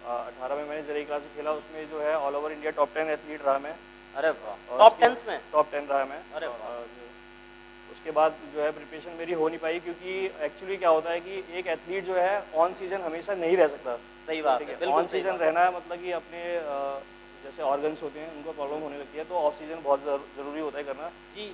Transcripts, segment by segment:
18 में मैंने JEE classic खेला, उसमें जो है all over India top 10 athlete रहा मैं। अरे वाह, और टॉप उसके 10 में? टॉप 10 रहा मैं। अरे वाह। और उसके बाद जो है प्रिपरेशन मेरी हो नहीं पाई, क्योंकि एक्चुअली क्या होता है कि एक एथलीट जो है ऑन सीजन हमेशा नहीं रह सकता। सही बात ठीक है, है, बिल्कुल ऑन सही सीजन बात। रहना है मतलब कि अपने जैसे ऑर्गन्स होते हैं उनको प्रॉब्लम होने लगती है, तो ऑफ सीजन बहुत ज़रूरी होता है करना। जी।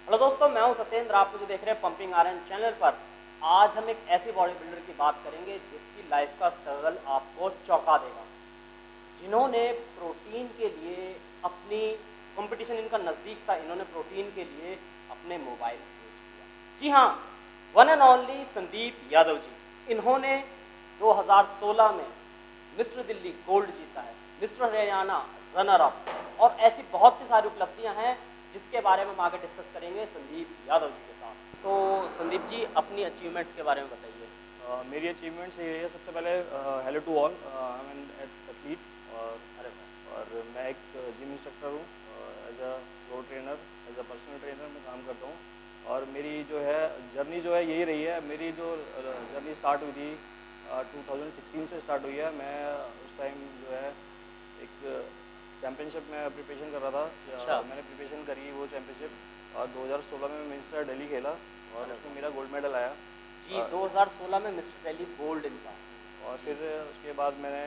हेलो दोस्तों, मैं हूं सत्येंद्र, आप मुझे देख रहे हैं पंपिंग आयरन चैनल पर। आज हम एक ऐसी बॉडी बिल्डर की बात करेंगे जिसकी लाइफ का स्ट्रगल आपको चौंका देगा, जिन्होंने प्रोटीन के लिए अपनी कंपटीशन इनका नज़दीक था, इन्होंने प्रोटीन के लिए अपने मोबाइल यूज किया। जी हाँ, one and only Sandeep Yadav ji. इन्होंने 2016 में मिस्टर दिल्ली गोल्ड जीता है, मिस्टर हरियाणा रनर अप, और ऐसी बहुत सी सारी उपलब्धियां हैं जिसके बारे में हम आगे डिस्कस करेंगे संदीप यादव जी के साथ। तो संदीप जी, अपनी अचीवमेंट्स के बारे में बताइए। मेरी अचीवमेंट्स ये है, सबसे पहले hello to all, I am an athlete. और मैं एक जिम इंस्ट्रक्टर हूँ, as a pro trainer, as a personal trainer मैं काम करता हूँ। और मेरी जो है जर्नी जो है यही रही है। मेरी जो जर्नी स्टार्ट हुई थी 2016 से स्टार्ट हुई है। मैं उस टाइम जो है एक चैम्पियनशिप में प्रिपरेशन कर रहा था। अच्छा। मैंने प्रिपरेशन करी वो चैम्पियनशिप, और 2016 में मिस्टर दिल्ली खेला और उसमें मेरा गोल्ड मेडल आया। जी, 2016 में मिस्टर दिल्ली गोल्ड इनका। और फिर उसके बाद मैंने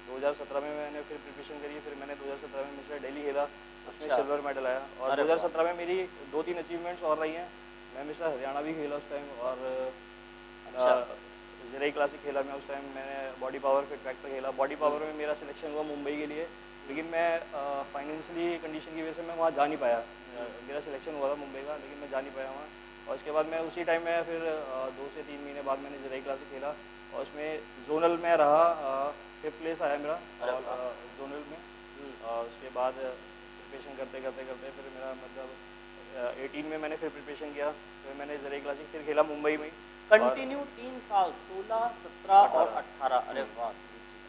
2017 में मैंने फिर प्रिपरेशन करी। फिर मैंने 2017 में मिस्टर दिल्ली खेला, उसमें अच्छा। सिल्वर मेडल आया। और अरे 2017 में मेरी 2-3 अचीवमेंट्स और रही हैं। मैं मिस्टर हरियाणा भी खेला उस टाइम, और अच्छा। जेई क्लासिक खेला मैं उस टाइम। मैंने बॉडी पावर फिट फैक्टर खेला। बॉडी पावर में मेरा सिलेक्शन हुआ मुंबई के लिए, लेकिन मैं फाइनेंशियली कंडीशन की वजह से मैं वहाँ जा नहीं पाया। मेरा सिलेक्शन हुआ था मुंबई का, लेकिन मैं जा नहीं पाया वहाँ। और उसके बाद मैं उसी टाइम में फिर 2 से 3 महीने बाद मैंने जेई क्लासिक खेला, और उसमें जोनल में रहा, 5th प्लेस आया मेरा और जोनल में। उसके बाद प्रिपरेशन करते करते करते फिर मेरा मतलब 18 में मैंने फिर प्रिपरेशन किया। फिर मैंने जेई क्लासिक फिर खेला मुंबई में कंटिन्यू 3 साल, 16, 17 और 18। अरे वाह।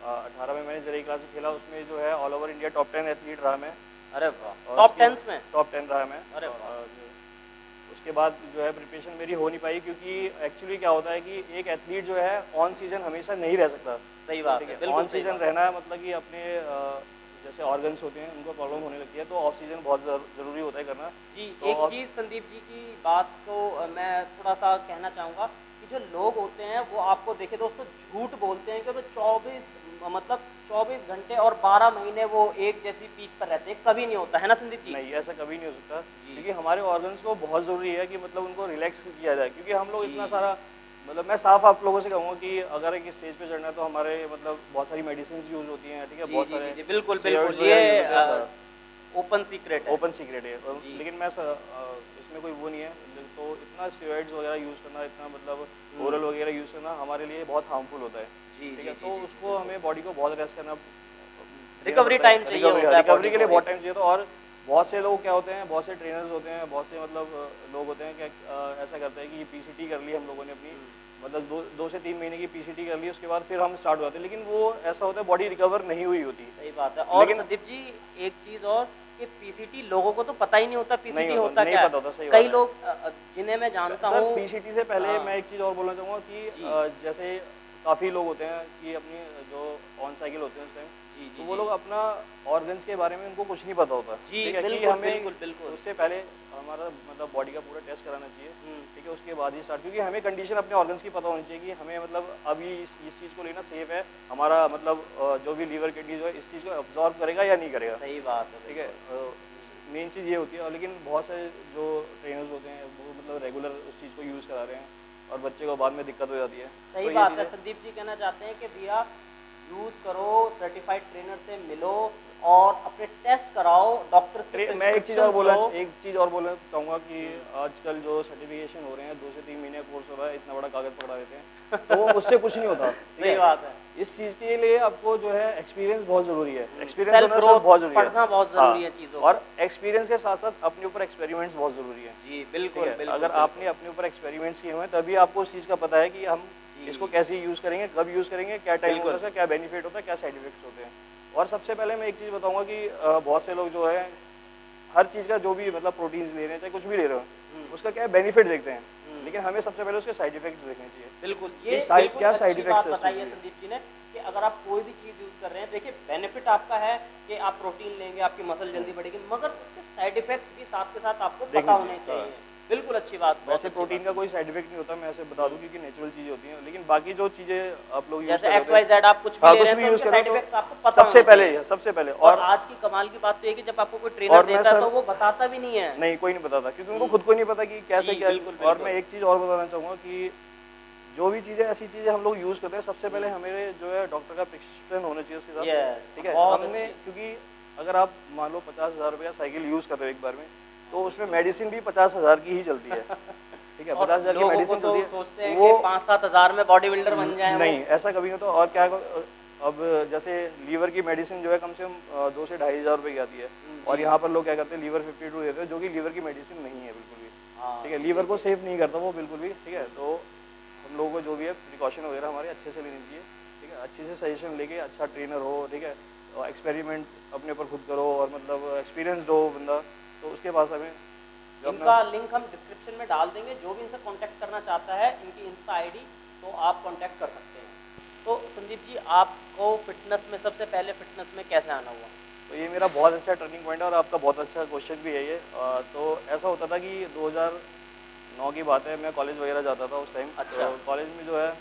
18 में मैंने जेई क्लासिक खेला, उसमें जो है all over India top 10 athlete रहा मैं। अरे वाह, टॉप 10 में? टॉप 10 रहा मैं। अरे वाह। उसके बाद जो है प्रिपरेशन मेरी हो नहीं पाई, क्योंकि एक्चुअली क्या होता है कि एक एथलीट जो है ऑन सीजन हमेशा नहीं रह सकता। सही बात है, बिल्कुल ऑन सीजन रहना है मतलब कि अपने जैसे ऑर्गन्स होते हैं उनको प्रॉब्लम होने लगती है, तो ऑफ सीजन बहुत ज़रूरी होता है करना। जी, तो एक चीज़ संदीप जी की बात को मैं थोड़ा सा कहना चाहूँगा कि जो लोग होते हैं वो आपको देखे दोस्तों झूठ बोलते हैं कि वो 24 घंटे और 12 महीने वो एक जैसी पीक पर रहते हैं। कभी नहीं होता है ना संदीप जी? नहीं, ऐसा कभी नहीं हो सकता, क्योंकि हमारे ऑर्गन्स को बहुत ज़रूरी है कि मतलब उनको रिलैक्स किया जाए। क्योंकि हम लोग इतना सारा मतलब मैं साफ आप लोगों से कहूँगा कि अगर एक स्टेज पे चढ़ना है तो हमारे मतलब बहुत सारी मेडिसिन यूज़ होती हैं, ठीक है, बहुत सारे बिल्कुल steroids बिल्कुल, वगैरह ये use होते हैं। ओपन सीक्रेट है। ओपन सीक्रेट है, लेकिन मैं इसमें कोई वो नहीं है। तो इतना स्टेरॉइड्स वगैरह यूज़ करना, इतना मतलब ओरल वगैरह यूज़ करना हमारे लिए बहुत हार्मफुल होता है। ठीक है, तो उसको हमें बॉडी को बहुत रेस्ट करना, रिकवरी टाइम चाहिए होता है, रिकवरी के लिए बहुत टाइम चाहिए। तो और बहुत से लोग क्या होते हैं, बहुत से ट्रेनर्स होते हैं, बहुत से मतलब लोग होते हैं क्या ऐसा करते हैं कि पीसीटी कर ली हम लोगों ने अपनी, मतलब 2 से 3 महीने की पीसीटी कर ली, उसके बाद फिर हम स्टार्ट हो जाते हैं, लेकिन वो ऐसा होता है बॉडी रिकवर नहीं हुई होती। सही बात है। और संदीप जी एक चीज़ और कि पीसीटी लोगों को तो पता ही नहीं होता पीसीटी होता क्या है। कई लोग जिन्हें मैं जानता हूँ। पीसीटी से पहले मैं एक चीज़ और बोलना चाहूँगा कि जैसे काफ़ी लोग होते हैं कि अपनी जो ऑन साइकिल होते हैं उस टाइम, तो वो लोग अपना ऑर्गन्स के बारे में उनको कुछ नहीं पता होता। ठीक है, कि हमें उससे पहले हमारा मतलब बॉडी का पूरा टेस्ट कराना चाहिए, ठीक है, उसके बाद ही स्टार्ट। क्योंकि हमें कंडीशन अपने ऑर्गन्स की पता होनी चाहिए कि हमें मतलब अभी इस चीज़ को लेना सेफ है, हमारा मतलब जो भी लीवर किडनी जो है इस चीज़ को अब्जॉर्व करेगा या नहीं करेगा। सही बात है, ठीक है, मेन चीज़ ये होती है। लेकिन बहुत सारे जो ट्रेनर्स होते हैं वो मतलब रेगुलर उस चीज़ को यूज़ करा रहे हैं, और बच्चे को बाद में दिक्कत हो जाती है। सही बात है। संदीप जी कहना चाहते हैं कि भैया यूज़ करो, सर्टिफाइड ट्रेनर से मिलो और अपने टेस्ट कराओ, डॉक्टर से। मैं एक चीज़ और बोलना चाहूँगा कि आजकल जो सर्टिफिकेशन हो रहे हैं 2 से 3 महीने का कोर्स हो रहा है, इतना बड़ा कागज़ पकड़ा देते हैं, तो उससे कुछ नहीं होता। सही बात है। इस चीज़ के लिए आपको जो है एक्सपीरियंस बहुत ज़रूरी है, एक्सपीरियंस होना बहुत ज़रूरी है, पढ़ना बहुत ज़रूरी है चीज़ों, और एक्सपीरियंस के साथ साथ अपने ऊपर एक्सपेरिमेंट्स बहुत ज़रूरी है। जी बिल्कुल बिल्कुल। अगर आपने अपने ऊपर एक्सपेरिमेंट्स किए हुए हैं तभी आपको उस चीज़ का पता है कि हम इसको कैसे यूज़ करेंगे, कब यूज़ करेंगे, क्या टाइम होता है, क्या बेनिफिट होता है, क्या साइड इफेक्ट्स होते हैं। और सबसे पहले मैं एक चीज़ बताऊंगा कि बहुत से लोग जो है हर चीज़ का जो भी मतलब प्रोटीन्स ले रहे हैं चाहे कुछ भी ले रहे हो उसका क्या है बेनिफिट देखते हैं, लेकिन हमें सबसे पहले उसके साइड इफेक्ट्स देखने चाहिए। बिल्कुल, कि ये साइड क्या बिल्कुल साइड अच्छी बात इफेक्ट्स है उस बताई चीज़ है के। संदीप जी ने कि अगर आप कोई भी चीज़ यूज़ कर रहे हैं, देखिए बेनिफिट आपका है कि आप प्रोटीन लेंगे, आपकी मसल जल्दी बढ़ेगी, मगर उसके साइड इफेक्ट भी साथ के साथ आपको पता देखने होने चाहिए, हाँ। चाहिए। बिल्कुल अच्छी बात, बहुत वैसे अच्छी प्रोटीन बात। का कोई साइड इफेक्ट नहीं होता, मैं ऐसे बता दूं क्योंकि नेचुरल चीज़ें होती हैं, लेकिन बाकी जो चीज़ें आप लोग यूज़ जैसे कर रहे एक्स वाई होते जेड आप कुछ हैं, भी हाँ ले कुछ रहे हैं भी तो यूज़ उनके करो साइड तो इफेक्ट्स आपको पता सबसे होने पहले चाहिए। सबसे पहले। और आज की कमाल की बात तो ये है कि जब आपको कोई ट्रेनर और मैं देता है सर तो वो बताता भी नहीं है। नहीं, कोई नहीं बताता क्योंकि उनको खुद को नहीं पता कि कैसे जी, क्या। बिल्कुल, और बिल्कुल। मैं एक चीज़ और बताना चाहूँगा कि जो भी चीज़ें ऐसी चीज़ें हम लोग यूज़ करते हैं सबसे पहले हमें जो है डॉक्टर का प्रिस्क्रिप्शन होना चाहिए उसके साथ, यस, ठीक है। बहुत हमने अच्छी। क्योंकि अगर आप मान लो 50,000 रुपये का साइकिल यूज़ कर रहे हो एक बार में, तो उसमें मेडिसिन भी 50,000 की ही चलती है, ठीक है। और 50,000 की लोगों को मेडिसिन तो चलती है, सोचते हैं वो कि 5-7 हज़ार में बॉडी बिल्डर बन जाए वो। नहीं ऐसा कभी नहीं होता। और क्या अब जैसे लीवर की मेडिसिन जो है कम से कम 2 से 2,500 रुपये की आती है, और यहाँ पर लोग क्या करते हैं लीवर 52 देते हैं जो कि लीवर की मेडिसिन नहीं है बिल्कुल भी, हाँ, ठीक है। लीवर को सेफ नहीं करता वो बिल्कुल भी, ठीक है। तो हम लोगों को जो भी है प्रिकॉशन वगैरह हमारे अच्छे से लेनी चाहिए, ठीक है। अच्छे से सजेशन लेके अच्छा ट्रेनर हो, ठीक है, और एक्सपेरिमेंट अपने ऊपर खुद करो और मतलब एक्सपीरियंसड हो बंदा, तो उसके पास हमें जो अपना इनका लिंक हम डिस्क्रिप्शन में डाल देंगे, जो भी इनसे कांटेक्ट करना चाहता है इनकी इंस्टा आईडी, तो आप कांटेक्ट कर सकते हैं। तो संदीप जी, आपको फिटनेस में सबसे पहले फिटनेस में कैसे आना हुआ? तो ये मेरा बहुत अच्छा टर्निंग पॉइंट है और आपका बहुत अच्छा क्वेश्चन भी है ये। तो ऐसा होता था कि 2009 की बात है, मैं कॉलेज वगैरह जाता था उस टाइम। अच्छा। तो कॉलेज में जो है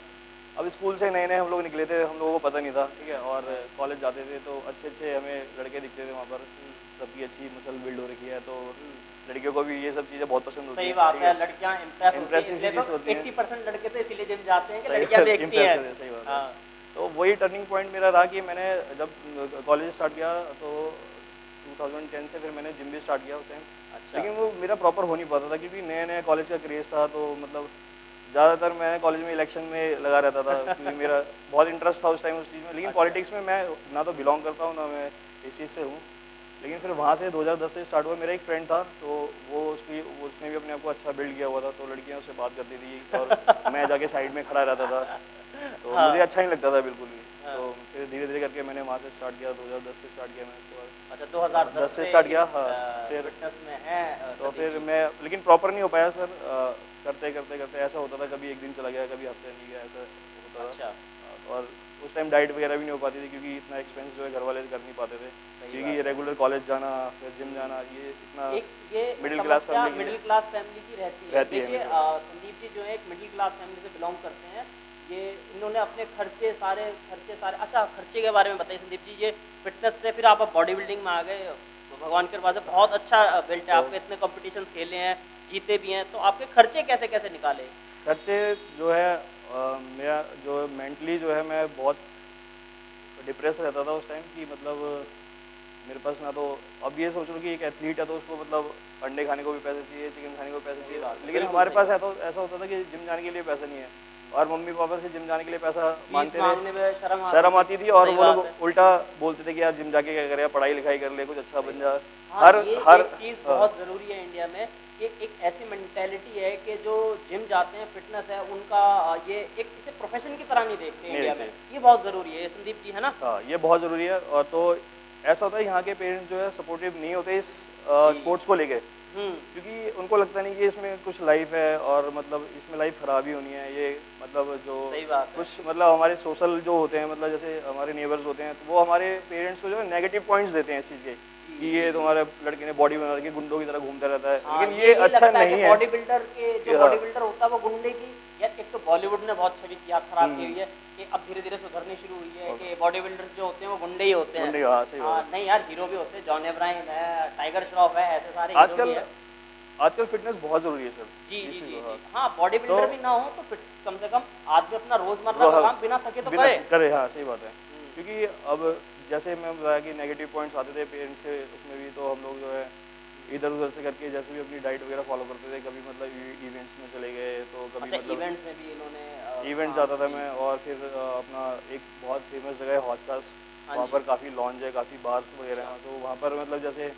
अब स्कूल से नए नए हम लोग निकले थे, हम लोगों को पता नहीं था, ठीक है। और कॉलेज जाते थे तो अच्छे अच्छे हमें लड़के दिखते थे वहाँ पर, सबकी अच्छी मसल बिल्ड हो रखी है, तो लड़कियों को भी ये सब चीज़ें बहुत पसंद होती सही हैं, बात ठीक है, लड़कियां इम्प्रेस होती हैं, इम्प्रेसिव इसलिए चीज़ तो होती हैं। 80% लड़के तो इसीलिए जिम जाते हैं कि सही लड़कियां बात, देखती impress हैं। करे, सही बात है। हाँ, तो वही टर्निंग पॉइंट मेरा रहा कि मैंने जब कॉलेज स्टार्ट किया तो 2010 से फिर मैंने जिम भी स्टार्ट किया उस टाइम। अच्छा। लेकिन वो मेरा प्रॉपर हो नहीं पाता था क्योंकि नया नया कॉलेज का क्रेज़ था, तो मतलब ज़्यादातर मैं कॉलेज में इलेक्शन में लगा रहता था क्योंकि मेरा बहुत इंटरेस्ट था उस टाइम उस चीज़ में। लेकिन अच्छा। पॉलिटिक्स में मैं ना तो बिलोंग करता हूँ ना मैं इस चीज़ से हूँ। लेकिन फिर वहाँ से 2010 से स्टार्ट हुआ। मेरा एक फ्रेंड था, तो उसने भी अपने आप को अच्छा बिल्ड किया हुआ था, तो लड़कियाँ उससे बात करती थी और मैं जाके साइड में खड़ा रहता था, तो हाँ, मुझे अच्छा नहीं लगता था बिल्कुल भी। हाँ। तो फिर धीरे धीरे करके मैंने वहाँ से स्टार्ट किया, 2010 से स्टार्ट किया मैंने उसके बाद। अच्छा, 2010 10 से से स्टार्ट किया, इस, हाँ। फिर फिटनेस में है तो संदीप फिर जी। मैं लेकिन प्रॉपर नहीं हो पाया सर। करते करते करते ऐसा होता था, कभी एक दिन चला गया, कभी हफ्ते नहीं गया, ऐसा होता था। अच्छा, और उस टाइम डाइट वगैरह भी नहीं हो पाती थी क्योंकि इतना एक्सपेंस जो है घर वाले कर नहीं पाते थे, सही क्योंकि बात ये है। रेगुलर कॉलेज जाना फिर जिम जाना ये इतना एक ये मिडिल क्लास समस्या फैमिली मिडिल क्लास फैमिली की रहती है। रहती है देखिए हमेशा। संदीप जी जो है एक मिडिल क्लास फैमिली से बिलोंग करते हैं। ये इन्होंने अपने खर्चे सारे अच्छा, खर्चे के बारे में बताइए संदीप जी। ये फिटनेस से फिर आप बॉडी बिल्डिंग में आ गए, तो भगवान की कृपा से बहुत अच्छा बिल्ट है, तो आपके इतने कॉम्पिटिशन खेले हैं, जीते भी हैं, तो आपके खर्चे कैसे कैसे निकाले? खर्चे जो है मेरा जो मेंटली जो है मैं बहुत डिप्रेस रहता था उस टाइम कि मतलब मेरे पास ना तो अब ये सोच लो कि एक एथलीट है तो उसको मतलब अंडे खाने को भी पैसे चाहिए, चिकन खाने को भी पैसे सही चाहिए, बात है, लेकिन बिल्कुल हमारे सही पास बात। है तो ऐसा होता था कि जिम जाने के लिए पैसा नहीं है और मम्मी पापा से जिम जाने के लिए पैसा फीस मांगते मांगने थे, में शर्म शर्म आती थी और सही वो लोग बात है। उल्टा बोलते थे कि यार जिम जाके क्या करे, पढ़ाई लिखाई कर ले, कुछ अच्छा सही बन बात। जा। हाँ, ये हर एक चीज़ हाँ, बहुत ज़रूरी है इंडिया में कि एक ऐसी मेंटेलिटी है कि जो जिम जाते हैं, फिटनेस है उनका, ये एक इसे प्रोफेशन की तरह नहीं देखते नहीं इंडिया में। देखते। ये बहुत ज़रूरी है, ये संदीप जी है ना? हाँ, ये बहुत ज़रूरी है। और तो ऐसा होता है यहाँ के पेरेंट्स जो है सपोर्टिव नहीं होते इस जी। स्पोर्ट्स को लेके, हम्म, क्योंकि उनको लगता नहीं कि इसमें कुछ लाइफ है और मतलब इसमें लाइफ खराब ही होनी है। ये मतलब जो सही बात है। कुछ मतलब हमारे सोशल जो होते हैं, मतलब जैसे हमारे नेबर्स होते हैं, तो वो हमारे पेरेंट्स को जो है नेगेटिव पॉइंट्स देते हैं इस चीज़ के कि ये तुम्हारे लड़के ने बॉडी बना रखी है, गुंडों की तरह घूमता रहता है, हाँ, लेकिन ये अच्छा लगता है नहीं कि है। बॉडी बिल्डर के जो हाँ। बॉडी बिल्डर होता है वो गुंडे की, या एक तो बॉलीवुड ने बहुत छवि खराब की हुई है कि अब धीरे धीरे सुधरनी शुरू हुई है कि बॉडी बिल्डर्स जो होते हैं वो गुंडे ही होते हैं। गुंडे, हाँ, सही बात है। नहीं यार, हीरो भी होते हैं, जॉन अब्राहम है, टाइगर श्रॉफ है, ऐसे सारे हीरो भी आजकल है। आजकल फिटनेस बहुत ज़रूरी है सर। जी इस जी चीज़ जी को, हाँ। जी हाँ, बॉडी बिल्डर तो भी ना हो तो फिर कम से कम आदमी अपना रोजमर्रा का काम बिना थके तो बिना करे। करे, हाँ सही बात है। हम्म, क्योंकि अब जैसे मैं बताया कि नेगेटिव पॉइंट्स आते थे पेरेंट्स के उसमें भी, तो हम लोग जो है इधर उधर से करके जैसे भी अपनी डाइट वगैरह फॉलो करते थे, कभी मतलब इवेंट्स में चले गए, तो कभी अच्छा, मतलब इवेंट्स में भी इन्होंने इवेंट हाँ जाता था जी, मैं। और फिर अपना एक बहुत फेमस जगह है हॉजकास, हाँ वहाँ जी। पर काफ़ी लॉन्ज है, काफ़ी बार्स वगैरह अच्छा, हैं, तो वहाँ पर मतलब जैसे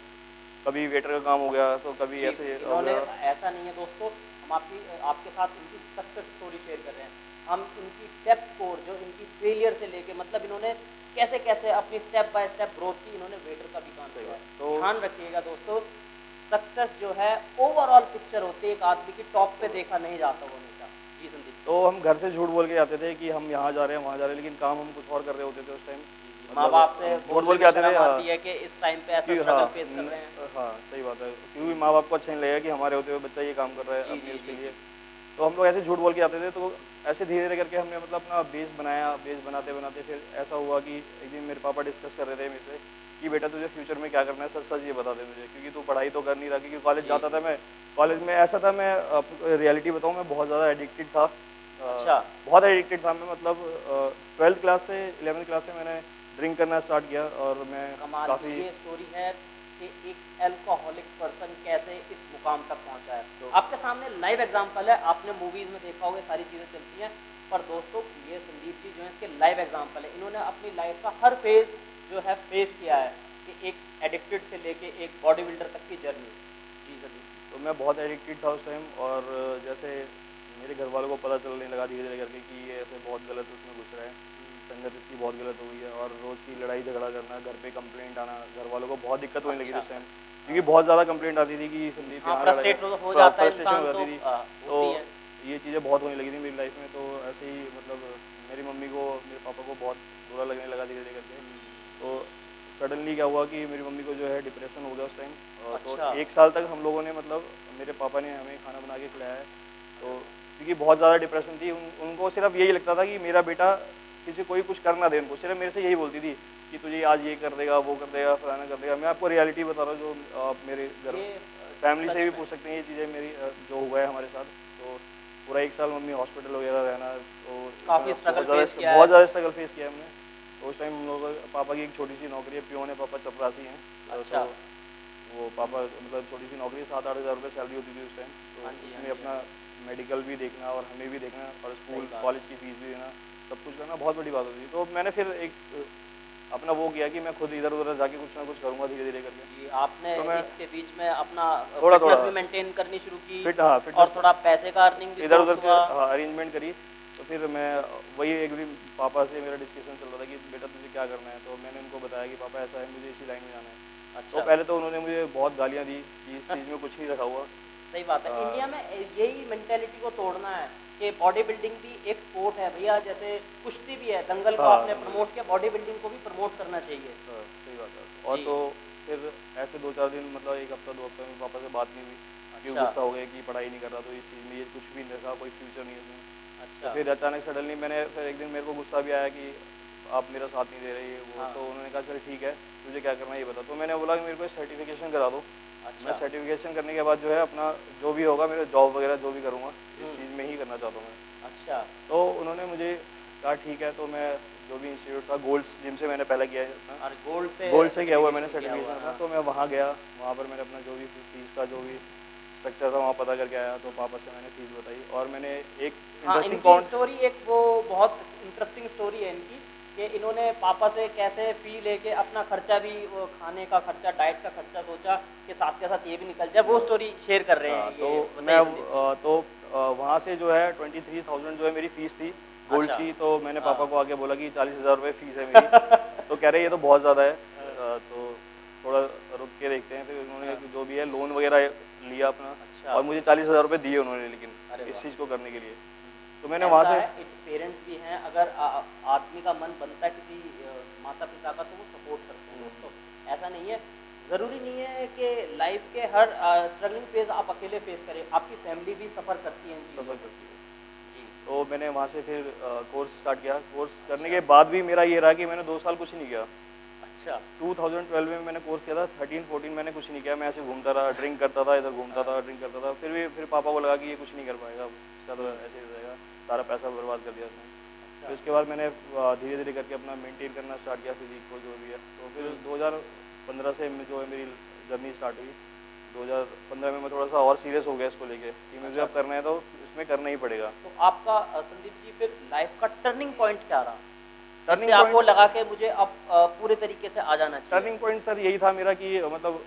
कभी वेटर का काम हो गया तो कभी जी, ऐसे हो इन्होंने गया। ऐसा नहीं है दोस्तों, हम आपके साथ इनकी सक्सेस स्टोरी शेयर कर रहे हैं। हम इनकी स्टेप स्कोर जो इनकी फेलियर से लेके मतलब इन्होंने कैसे कैसे अपनी स्टेप बाय स्टेप ग्रोथ की, इन्होंने वेटर का भी काम सही किया है। बात। तो ध्यान रखिएगा दोस्तों, सक्सेस जो है ओवरऑल पिक्चर होती है एक आदमी की, टॉप पे देखा नहीं जाता वो हमेशा। जी संदीप। तो हम घर से झूठ बोल के आते थे कि हम यहाँ जा रहे हैं वहाँ जा रहे हैं, लेकिन काम हम कुछ और कर रहे होते थे उस टाइम। माँ बाप से झूठ बोलने बोल के में आते थे शर्म आती है कि इस टाइम पे ऐसा कि स्ट्रगल फेस कर रहे हैं। हाँ सही बात है, क्योंकि माँ बाप को अच्छा नहीं लगेगा कि हमारे होते हुए बच्चा ये काम कर रहा है जी अपने जी उसके जी लिए। जी। तो हम लोग ऐसे झूठ बोल के आते थे, तो ऐसे धीरे धीरे करके हमने मतलब अपना बेस बनाया। बेस बनाते बनाते फिर ऐसा हुआ कि एक दिन मेरे पापा डिस्कस कर रहे थे मेरे से कि बेटा तुझे फ्यूचर में क्या करना है, सच सच ये बता दे मुझे, क्योंकि तू पढ़ाई तो कर नहीं रहा। क्योंकि कॉलेज जी जाता था जी। मैं, कॉलेज में ऐसा था, मैं रियलिटी बताऊँ, मैं बहुत ज़्यादा एडिक्टेड था। अच्छा। बहुत एडिक्टेड था मैं, मतलब 12th क्लास से 11th क्लास से मैंने ड्रिंक करना स्टार्ट किया, और मैं कमाल की काफ़ी ये स्टोरी है कि एक अल्कोहलिक पर्सन कैसे इस मुकाम तक पहुंचा है। तो आपके सामने लाइव एग्जांपल है, आपने मूवीज में देखा होगा सारी चीज़ें चलती हैं, पर दोस्तों ये संदीप जी जो है इसके लाइव एग्जांपल है। इन्होंने अपनी लाइफ का हर फेज जो है फेस किया है, कि एक एडिक्टेड से लेके एक बॉडी बिल्डर तक की जर्नी। जी संदीप। तो मैं बहुत एडिक्टेड था उस टाइम। और जैसे मेरे घर वालों को पता चलने लगा धीरे धीरे करके कि ये ऐसे बहुत गलत उसमें घुस रहा है, संगत इसकी बहुत गलत हो गई है, और रोज़ की लड़ाई झगड़ा करना, घर पे कंप्लेंट आना, घर वालों को बहुत दिक्कत होने लगी थी अच्छा। उस टाइम। क्योंकि बहुत ज़्यादा कंप्लेंट आती थी कि संदीप हाँ यहाँ लड़ाई, फ्रस्ट्रेट हो जाता है फ्रस्ट्रेशन हो इंसान तो जाती थी। तो होती है। ये चीज़ें बहुत होने लगी थी मेरी लाइफ में। तो ऐसे ही मतलब मेरी मम्मी को, मेरे पापा को बहुत बुरा लगने लगा धीरे धीरे करके। तो सडनली क्या हुआ कि मेरी मम्मी को जो है डिप्रेशन हो गया उस टाइम। तो अच्छा। 1 साल तक हम लोगों ने, मतलब मेरे पापा ने हमें खाना बना के खिलाया है। तो क्योंकि बहुत ज़्यादा डिप्रेशन थी, उनको सिर्फ यही लगता था कि मेरा बेटा किसी कोई कुछ कर ना दे उनको। सिर्फ मेरे से यही बोलती थी कि तुझे आज ये कर देगा, वो कर देगा, फलाना कर देगा। मैं आपको रियलिटी बता रहा हूँ, जो आप मेरे घर ये फैमिली सच से भी में पूछ सकते हैं ये चीज़ें मेरी, जो हुआ है हमारे साथ। तो पूरा 1 साल मम्मी हॉस्पिटल वगैरह रहना, तो काफी इतना स्ट्रगल फेस किया है। बहुत ज़्यादा स्ट्रगल फेस किया हमने। तो उस टाइम हम लोग, पापा की एक छोटी सी नौकरी है, पियोन है पापा, चपरासी हैं। अच्छा। तो वो पापा मतलब छोटी सी नौकरी, 7-8 हज़ार रुपये सैलरी होती थी उस टाइम। तो हाँ जी हाँ उसमें जी अपना हाँ जी। मेडिकल भी देखना और हमें भी देखना और सही स्कूल बात। कॉलेज की फ़ीस भी देना, सब कुछ करना बहुत बड़ी बात होती थी। तो मैंने फिर एक अपना वो किया कि मैं खुद इधर उधर जाके कुछ ना कुछ करूँगा धीरे धीरे करके। जी आपने तो मैं इसके बीच में अपना थोड़ा फिटनेस थोड़ा भी मेंटेन करनी शुरू की, हाँ और फिटनेस थोड़ा पैसे का अर्निंग भी इधर उधर सोर्स के हुआ। हाँ अरेंजमेंट करी। तो फिर मैं वही एक दिन पापा से मेरा डिस्कशन चल रहा था कि बेटा तुझे क्या करना है। तो मैंने उनको बताया कि पापा ऐसा है, मुझे इसी लाइन में जाना है। तो अच्छा। पहले तो उन्होंने मुझे बहुत गालियाँ दी कि इस चीज़ में कुछ नहीं रखा हुआ। सही बात है, आ, इंडिया में यही मेंटेलिटी को तोड़ना है कि बॉडी बिल्डिंग भी एक स्पोर्ट है भैया, जैसे कुश्ती भी है, दंगल को हाँ आपने प्रमोट किया, बॉडी बिल्डिंग को भी प्रमोट करना चाहिए। हाँ, सही बात है। और जी। तो फिर ऐसे 2-4 दिन, मतलब 1 हफ्ता 2 हफ्ता में पापा से बात नहीं हुई, क्योंकि अच्छा। गुस्सा हो गया कि पढ़ाई नहीं कर रहा, तो इस चीज़ में ये कुछ भी नहीं रखा, कोई फ्यूचर नहीं है इसमें। तो अच्छा। फिर अचानक सडनली मैंने, फिर एक दिन मेरे को गुस्सा भी आया कि आप मेरा साथ नहीं दे रहे ये वो। हाँ। तो उन्होंने कहा चल ठीक है, तुझे क्या करना है ये बता। तो मैंने बोला कि मेरे को सर्टिफिकेशन करा दो। मैं अच्छा। सर्टिफिकेशन करने के बाद जो है अपना जो भी होगा, मेरा जॉब वगैरह जो भी करूँगा, इस चीज़ में ही करना चाहता हूँ मैं। अच्छा। तो उन्होंने मुझे कहा ठीक है। तो मैं जो भी इंस्टीट्यूट था गोल्ड्स जिम से मैंने पहले किया है अपना, और गोल्ड से गोल्ड से किया हुआ मैंने certification किया हुआ, सर्टिफिकेशन अपना। हाँ। तो मैं वहाँ गया, वहाँ पर मैंने अपना जो भी फीस का जो भी स्ट्रक्चर था वहाँ पता करके आया। तो पापा से मैंने फीस बताई, और मैंने एक हाँ इंटरेस्टिंग इनकी स्टोरी एक वो बहुत इंटरेस्टिंग स्टोरी है इनकी, कि इन्होंने पापा से कैसे फी लेके अपना खर्चा भी, वो खाने का खर्चा, डाइट का खर्चा सोचा कि साथ के साथ ये भी निकल जाए, वो स्टोरी शेयर कर रहे हैं। तो ये मैं बताइए संदीप जी। तो वहाँ से जो है 23,000 जो है मेरी फ़ीस थी गोल्ड्स अच्छा। की। तो मैंने पापा हाँ। को आके बोला कि 40,000 रुपये फ़ीस है मेरी। तो कह रहे ये तो बहुत ज़्यादा है। तो थोड़ा रुक के देखते हैं। फिर उन्होंने हाँ। जो भी है लोन वगैरह लिया अपना, अच्छा। और मुझे 40,000 रुपये दिए उन्होंने, लेकिन अरे इस वाह। चीज़ को करने के लिए। तो मैंने वहाँ ऐसा से है, एक पेरेंट्स भी हैं, अगर आदमी का मन बनता है किसी माता पिता का, तो वो सपोर्ट करते हैं दोस्तों। ऐसा नहीं है, ज़रूरी नहीं है कि लाइफ के हर स्ट्रगलिंग फेज आप अकेले फेस करें, आपकी फैमिली भी सफ़र करती है इन चीज़ों सफर से। करती है। जी। तो मैंने वहाँ से फिर कोर्स स्टार्ट किया। कोर्स करने अच्छा। के बाद भी मेरा ये रहा कि मैंने 2 साल कुछ नहीं किया। अच्छा। 2012 में मैंने कोर्स किया था, 13-14 मैंने कुछ नहीं किया। मैं ऐसे घूमता रहा, ड्रिंक करता था, इधर घूमता था, ड्रिंक करता था। फिर पापा को लगा कि ये कुछ नहीं कर पाएगा, इसका तो ऐसे ही रहेगा, सारा पैसा बर्बाद कर दिया उसने। फिर उसके बाद मैंने धीरे धीरे करके अपना मेंटेन करना स्टार्ट किया फिजिक को, जो भी है। तो फिर 2015 से जो है मेरी जर्नी स्टार्ट हुई। 2015 में मैं थोड़ा सा और सीरियस हो गया इसको लेके कि मुझे अब करना है तो इसमें करना ही पड़ेगा। तो आपका संदीप जी फिर लाइफ का टर्निंग पॉइंट क्या रहा, जिससे टर्निंग आपको पॉइंट लगा कि मुझे अब पूरे तरीके से आ जाना चाहिए? टर्निंग पॉइंट सर यही था मेरा कि मतलब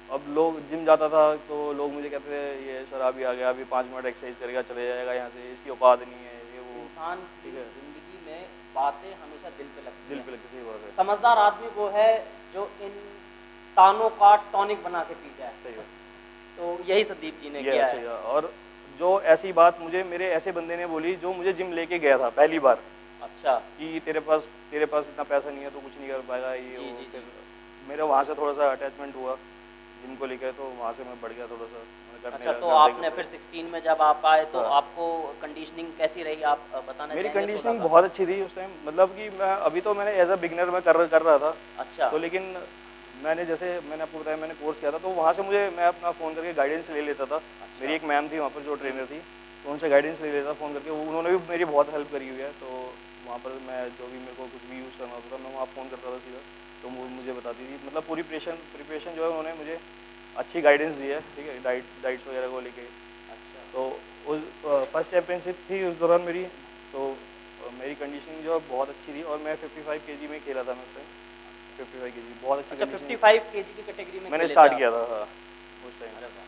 अब लोग जिम जाता था तो लोग मुझे कहते थे ये शराबी आ गया, अभी 5 मिनट एक्सरसाइज करेगा चले जाएगा यहाँ से, इसकी औकात नहीं है, ये वो। इंसान की ठीक है, जिंदगी में बातें हमेशा दिल पे लगती दिल हैं। पे लगती, सही बात है। समझदार आदमी वो है जो इन तानों का टॉनिक बना के पी जाए। सही है। तो यही संदीप जी ने ये किया ऐसे है। ही है। और जो ऐसी बात मुझे मेरे ऐसे बंदे ने बोली जो मुझे जिम लेके गया था पहली बार, अच्छा। कि तेरे पास इतना पैसा नहीं है तो कुछ नहीं कर पाएगा ये जी वो। जी फिर जी। मेरा वहाँ से थोड़ा सा अटैचमेंट हुआ जिम को लेकर, तो वहाँ से मैं बढ़ गया थोड़ा सा, मैं करने अच्छा, लगा तो करते आपने करते। फिर 16 में जब आप आए तो हाँ, आपको कंडीशनिंग कैसी रही, आप बताना मेरी चाहेंगे 16 कंडीशनिंग का? बहुत अच्छी थी उस टाइम, मतलब कि मैं अभी तो मैंने एज अ बिगनर मैं कर रहा था। अच्छा। तो लेकिन मैंने आपको बताया मैंने कोर्स किया था, तो वहाँ से मैं अपना फ़ोन करके गाइडेंस ले लेता था। मेरी अच्छा। एक मैम थी वहाँ पर जो ट्रेनर थी, तो उनसे गाइडेंस ले लेता फ़ोन करके, उन्होंने भी मेरी बहुत हेल्प करी हुई है। तो वहाँ पर मैं जो भी मेरे को कुछ भी यूज़ करना होता था मैं वहाँ फ़ोन करता था सीधा, तो वो मुझे बताती थी। मतलब पूरी प्रिपरेशन जो है उन्होंने मुझे अच्छी गाइडेंस दी है, ठीक है, डाइट्स वगैरह को लेके। अच्छा। तो उस फर्स्ट चैंपियनशिप थी उस दौरान मेरी, तो मेरी कंडीशनिंग जो है बहुत अच्छी थी, और मैं 55 केजी में खेला था मैं उस टाइम। 55 केजी बहुत अच्छी अच्छा, कंडीशन 55 केजी की कैटेगरी में मैंने खेले थे स्टार्ट आप? किया था, हाँ, उस टाइम। अरे वाह!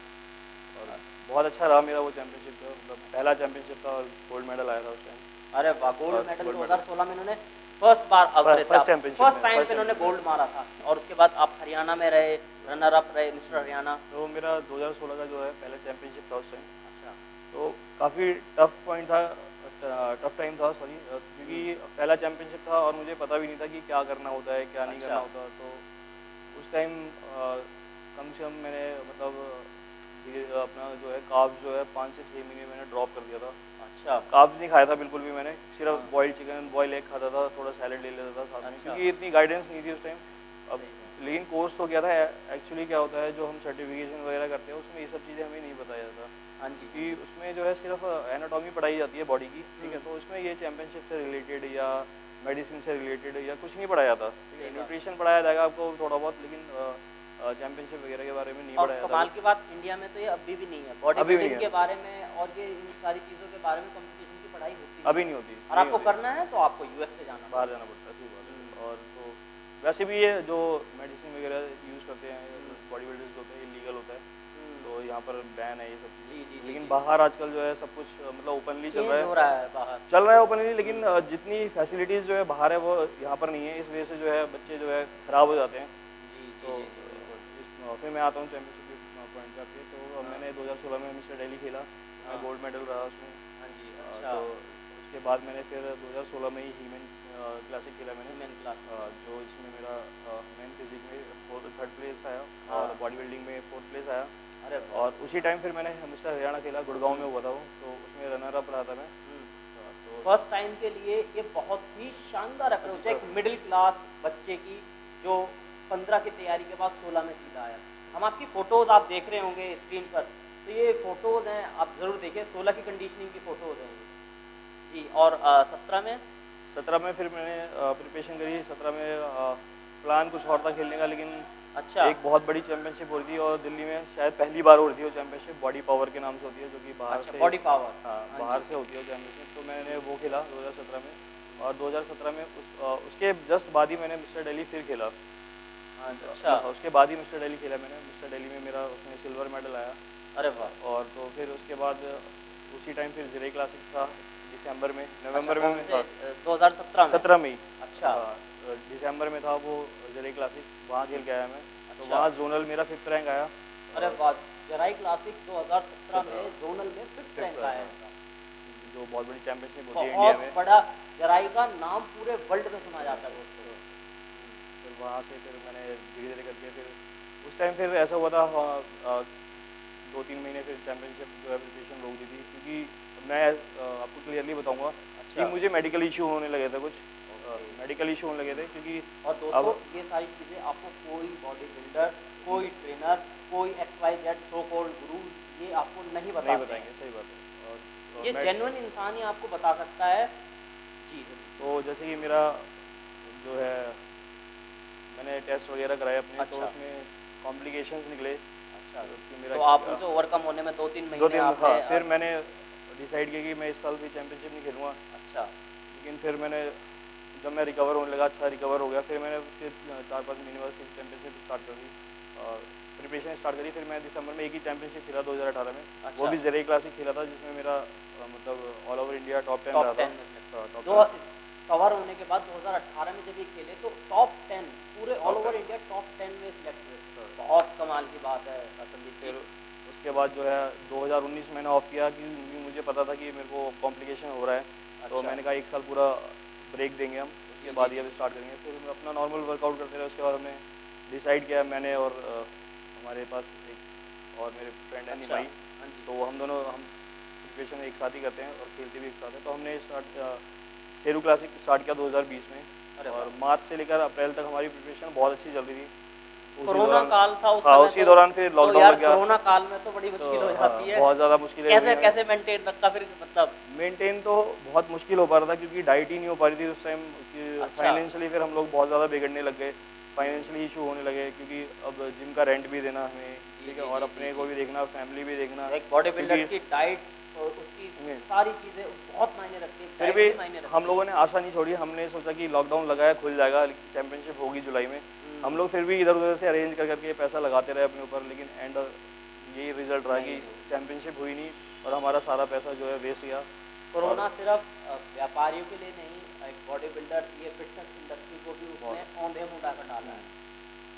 और बहुत अच्छा रहा मेरा वो चैंपियनशिप का, मतलब पहला चैंपियनशिप था और गोल्ड मेडल आया था उस टाइम। अरे वाह! गोल्ड और मेडल गोल्ड मेडल 2016 में इन्होंने फर्स्ट बार उतरे थे फर्स्ट आप, चैंपियनशिप फर्स्ट में, टाइम फर्स्ट पे इन्होंने चैंपियनशिप में। गोल्ड मारा था और उसके बाद आप हरियाणा में रहे, रनर अप रहे मिस्टर हरियाणा। तो मेरा 2016 का जो है पहला चैंपियनशिप था उस टाइम। अच्छा। तो काफ़ी टफ टाइम था, सॉरी, क्योंकि पहला चैंपियनशिप था और मुझे पता भी नहीं था कि क्या करना होता है क्या नहीं करना अच्छा। होता। तो उस टाइम कम से कम मैंने मतलब अपना जो है काब्स जो है 5 से 6 महीने मैंने ड्रॉप कर दिया था। अच्छा। काब्स नहीं खाया था बिल्कुल भी मैंने, सिर्फ हाँ। बॉइल्ड चिकन बॉइल एग खाता था, थोड़ा सैलेड ले लेता था साथ में, अच्छा। क्योंकि इतनी गाइडेंस नहीं थी उस टाइम। अब सही है। लेकिन कोर्स तो किया था। एक्चुअली क्या होता है जो हम सर्टिफिकेशन वगैरह करते हैं उसमें ये सब चीज़ें हमें नहीं बताया जाता, हाँ जी, हाँ क्योंकि जी। उसमें जो है सिर्फ एनाटॉमी पढ़ाई जाती है बॉडी की, ठीक है। हुँ। तो उसमें ये चैंपियनशिप से रिलेटेड या मेडिसिन से रिलेटेड या कुछ नहीं पढ़ाया जाता, ठीक है। सही बात है। न्यूट्रिशन पढ़ाया जाएगा आपको थोड़ा बहुत, लेकिन चैंपियनशिप वगैरह के बारे में नहीं और पढ़ाया जाता कमाल कुछ। की बात, इंडिया में तो ये अभी भी नहीं है, बॉडी अभी भी नहीं बिल्डिंग है, के बारे में और ये इन सारी चीज़ों के बारे में कंपटीशन की पढ़ाई होती अभी नहीं नहीं है। होती, और नहीं आपको होती। करना है तो आपको यूएस से जाना बाहर पड़ेगा। जाना पड़ता है, सही बात हुँ, है। और तो वैसे भी ये जो मेडिसिन वगैरह यूज़ करते हैं हुँ, बॉडी बिल्डर्स होते हैं, इलीगल होता है। हुँ। तो यहाँ पर बैन है ये सब जी, जी, चीज़ें, जी, लेकिन जी। बाहर आजकल जो है सब कुछ मतलब ओपनली चल रहा चेंज है। हो रहा है बाहर। ओपनली, लेकिन हुँ। जितनी फैसिलिटीज़ जो है बाहर है वो यहाँ पर नहीं है, इस वजह से जो है बच्चे जो है ख़राब हो जाते हैं। जी, जी, तो जी, जी, बिल्कुल। फिर मैं आता हूँ चैंपियनशिप के पॉइंट पे आके। तो हाँ, मैंने 2016 में मिस्टर दिल्ली खेला, तो मैं हाँ। गोल्ड मेडल रहा उसमें। हाँ जी, अच्छा। तो उसके बाद मैंने फिर 2016 में ही हीमन क्लासिक खेला मैंने, ह्यूमन क्लास। जो इसमें मेरा मेन फिजिक में थर्ड प्लेस आया, और हाँ। बॉडी बिल्डिंग में फोर्थ प्लेस आया। अरे वाह! और उसी टाइम फिर मैंने मिस्टर हरियाणा खेला, गुड़गांव हुँ, में हुआ था वो, तो उसमें रनर अप रहा था मैं। हुँ। तो फर्स्ट टाइम के लिए ये बहुत ही शानदार अप्रोच है एक मिडिल क्लास बच्चे की, जो 15 की तैयारी के बाद 16 में सीधा आया। हम आपकी फ़ोटोज़ आप देख रहे होंगे स्क्रीन पर, तो ये फ़ोटोज़ हैं, आप ज़रूर देखिए, 16 की कंडीशनिंग की फ़ोटोज़ हैं ये। जी, और 17 में? 17 में फिर मैंने प्रिपरेशन करी। 17 में प्लान कुछ और था खेलने का, लेकिन अच्छा। एक बहुत बड़ी चैंपियनशिप हो रही थी और दिल्ली में शायद पहली बार हो रही थी वो चैंपियनशिप, बॉडी पावर के नाम से होती है, जो कि बाहर अच्छा, से, बॉडी पावर। हाँ, हाँ बाहर जी। से होती है वो चैंपियनशिप। तो मैंने हुँ, वो खेला 2017 में। हुँ। और 2017 में उसके जस्ट बाद ही मैंने मिस्टर दिल्ली फिर खेला। हाँ, अच्छा। उसके बाद ही मिस्टर दिल्ली खेला मैंने। मिस्टर दिल्ली में मेरा उसमें सिल्वर मेडल आया। अरे वाह! और तो फिर उसके बाद उसी टाइम फिर जिले क्लासिक था दिसंबर में, अच्छा, नवंबर में कौन मैं से था। 2017 में? 17 में ही, अच्छा। हाँ, दिसंबर में था वो जिले क्लासिक, वहाँ खेल हुँ, के आया मैं। तो अच्छा। वहाँ जोनल मेरा 5th रैंक आया। अरे वाह! जराई क्लासिक 2017 17 में ज़ोनल में 5th फिफ्थ रैंक आया, आया हाँ, इनका। जो बहुत बड़ी चैंपियनशिप होती है इंडिया बहुत में। बड़ा, जराई का नाम पूरे वर्ल्ड में सुना जाता है दोस्तों। फिर वहाँ से फिर मैंने धीरे धीरे करके फिर उस टाइम फिर ऐसा हुआ था, हाँ, 2-3 महीने फिर चैंपियनशिप जो है प्रिपरेशन रोक दी थी, क्योंकि मैं आपको क्लियरली बताऊंगा कि अच्छा। मुझे मेडिकल इशू होने लगे थे कुछ। ओके। मेडिकल इशू होने लगे थे क्योंकि और दोस्तों, अब ये सारी चीज़ें आपको कोई बॉडी बिल्डर, कोई ट्रेनर, कोई XYZ सो कॉल्ड गुरु ये आपको नहीं नहीं बताते बताएंगे, हैं। सही बात है। और ये मैं जेन्युइन इंसान ही आपको बता सकता है। जी, जल्दी। तो जैसे कि मेरा जो है मैंने टेस्ट वगैरह कराए अपने, तो अच्छा। उसमें कॉम्प्लिकेशंस निकले। अच्छा, कि तो मेरा आप उनसे ओवरकम होने में 2-3 दो महीने तीन, आपने हाँ, फिर मैंने डिसाइड किया कि मैं इस साल भी चैंपियनशिप नहीं खेलूँगा। अच्छा। लेकिन फिर मैंने जब मैं रिकवर होने लगा, अच्छा रिकवर हो गया, फिर मैंने फिर 4-5 महीने बाद फिर चैंपियनशिप स्टार्ट कर दी और प्रिपरेशन स्टार्ट करी। फिर मैं दिसंबर में एक ही चैंपियनशिप खेला 2018 में, वो अच्छा। भी ज़रिए क्लासिक खेला था, जिसमें मेरा मतलब ऑल ओवर इंडिया टॉप 10 रहा टॉप था। 10 में से टॉप दो 10 कवर होने के बाद 2018 में जब ये खेले तो टॉप 10 पूरे all top over 10 India top 10 में सिलेक्ट हुए। हाँ। बहुत कमाल की बात है संदीप जी। फिर उसके बाद जो है 2019 मैंने ऑफ किया क्योंकि मुझे पता था कि मेरे को कॉम्प्लिकेशन हो रहा है। तो अच्छा। मैंने कहा 1 साल पूरा ब्रेक देंगे हम, उसके जी बाद जी ही जी। अब स्टार्ट करेंगे। फिर हम अपना नॉर्मल वर्कआउट करते रहे। उसके बाद हमने डिसाइड किया, मैंने और हमारे पास एक और मेरे फ्रेंड है अच्छा। निमाई, हाँ जी। तो हम दोनों हम प्रिपरेशन एक साथ ही करते हैं और खेलते भी एक साथ हैं। तो हमने शेरू क्लासिक स्टार्ट किया 2020 में, अरे और वाह। मार्च से लेकर अप्रैल तक हमारी प्रिपरेशन बहुत अच्छी चल रही थी। उसी कोरोना दौरान, काल था उस हाँ समय उसी तो। दौरान फिर तो लॉकडाउन यार लग गया। कोरोना काल में तो बड़ी तो मुश्किल हो हाँ, जाती है। बहुत ज़्यादा मुश्किलें हुई कैसे हमें। कैसे मेंटेन रखा फिर मतलब। मेंटेन तो बहुत मुश्किल हो पा रहा था क्योंकि डाइट ही नहीं हो पा रही थी उस टाइम कि अच्छा। फाइनेंशियली फिर हम लोग बहुत ज़्यादा बिगड़ने लग गए। हम्म। फाइनेंशियली इशू होने लगे क्योंकि अब जिम का रेंट भी देना हमें, जी ठीक है, जी और जी जी अपने को जी। भी देखना, फैमिली भी देखना, एक बॉडी बिल्डर क्योंकि की डाइट और उसकी हम्म, सारी चीज़ें बहुत मायने रखती है, फिर डाइट भी भी मायने हम रखती है। लोगों ने आशा नहीं छोड़ी। हमने सोचा कि लॉकडाउन लगा है, खुल जाएगा, चैंपियनशिप होगी जुलाई में। हम हम्म। लोग फिर भी इधर उधर से अरेंज कर करके पैसा लगाते रहे अपने ऊपर, लेकिन एंड यही रिजल्ट रहा नहीं कि नहीं। चैंपियनशिप हुई नहीं और हमारा सारा पैसा जो है वेस्ट गया। और कोरोना सिर्फ व्यापारियों के लिए नहीं, एक बॉडी बिल्डर ये फिटनेस इंडस्ट्री को भी उसने बहुत औंधे मुँह उठाकर डाला है।